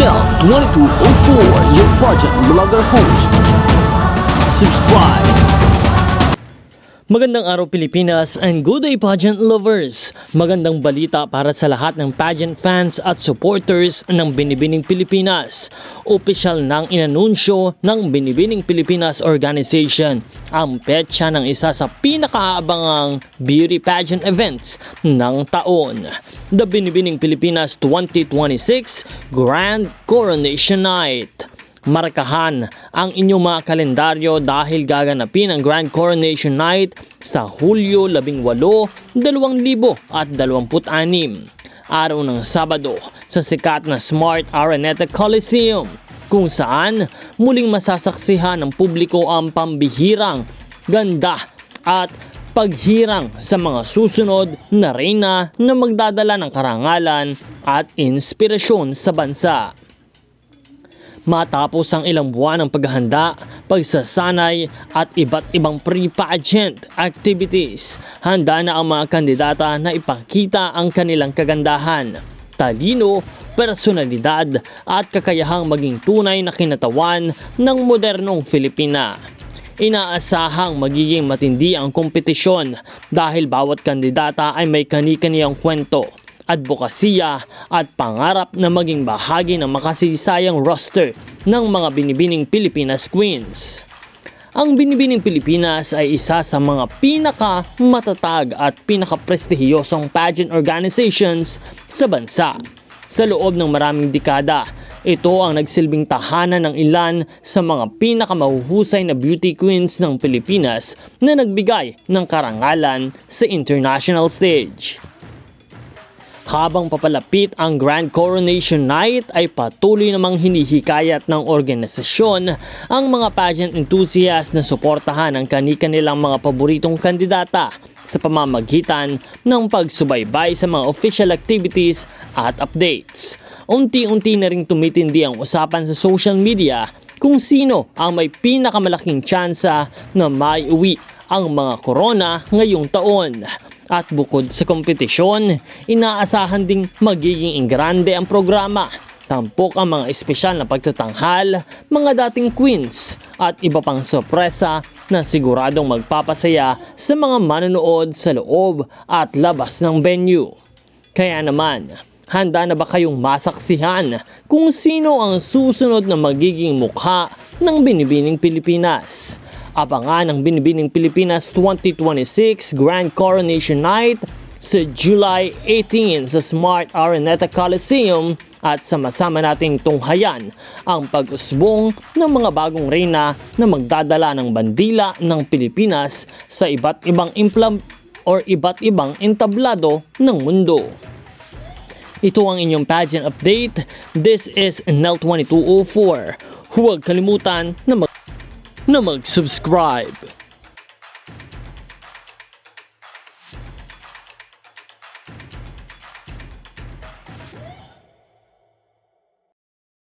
Nel 2204, your pageant vlogger host. Subscribe. Magandang araw Pilipinas and good day pageant lovers! Magandang balita para sa lahat ng pageant fans at supporters ng Binibining Pilipinas. Opisyal nang inanunsyo ng Binibining Pilipinas Organization ang petsa ng isa sa pinakaabangang beauty pageant events ng taon. The Binibining Pilipinas 2026 Grand Coronation Night. Markahan ang inyong mga kalendaryo dahil gaganapin ang Grand Coronation Night sa Hulyo 18, 2026, araw ng Sabado sa sikat na Smart Araneta Coliseum, kung saan muling masasaksihan ng publiko ang pambihirang ganda at paghirang sa mga susunod na reyna na magdadala ng karangalan at inspirasyon sa bansa. Matapos ang ilang buwan ng paghahanda, pagsasanay at iba't ibang pre-pageant activities, handa na ang mga kandidata na ipakita ang kanilang kagandahan, talino, personalidad at kakayahang maging tunay na kinatawan ng modernong Filipina. Inaasahang magiging matindi ang kompetisyon dahil bawat kandidata ay may kani-kaniyang kwento, advokasya at pangarap na maging bahagi ng makasisayang roster ng mga Binibining Pilipinas Queens. Ang Binibining Pilipinas ay isa sa mga pinakamatatag at pinakaprestihiyosong pageant organizations sa bansa. Sa loob ng maraming dekada, ito ang nagsilbing tahanan ng ilan sa mga pinakamahuhusay na beauty queens ng Pilipinas na nagbigay ng karangalan sa international stage. Habang papalapit ang Grand Coronation Night ay patuloy namang hinihikayat ng organisasyon ang mga pageant enthusiasts na suportahan ang kani-kanilang mga paboritong kandidata sa pamamagitan ng pagsubaybay sa mga official activities at updates. Unti-unti na ring tumitindi ang usapan sa social media kung sino ang may pinakamalaking tsansa na maiuwi ang mga korona ngayong taon. At bukod sa kompetisyon, inaasahan ding magiging ingrande ang programa. Tampok ang mga espesyal na pagtatanghal, mga dating queens, at iba pang sorpresa na siguradong magpapasaya sa mga manonood sa loob at labas ng venue. Kaya naman, handa na ba kayong masaksihan kung sino ang susunod na magiging mukha ng Binibining Pilipinas? Abangan ang Binibining Pilipinas 2026 Grand Coronation Night sa July 18 sa Smart Araneta Coliseum at sama-sama nating tunghayan ang pag-usbong ng mga bagong reyna na magdadala ng bandila ng Pilipinas sa iba't ibang entablado ng mundo. Ito ang inyong pageant update. This is Nel 2204. Huwag kalimutan na mag-subscribe.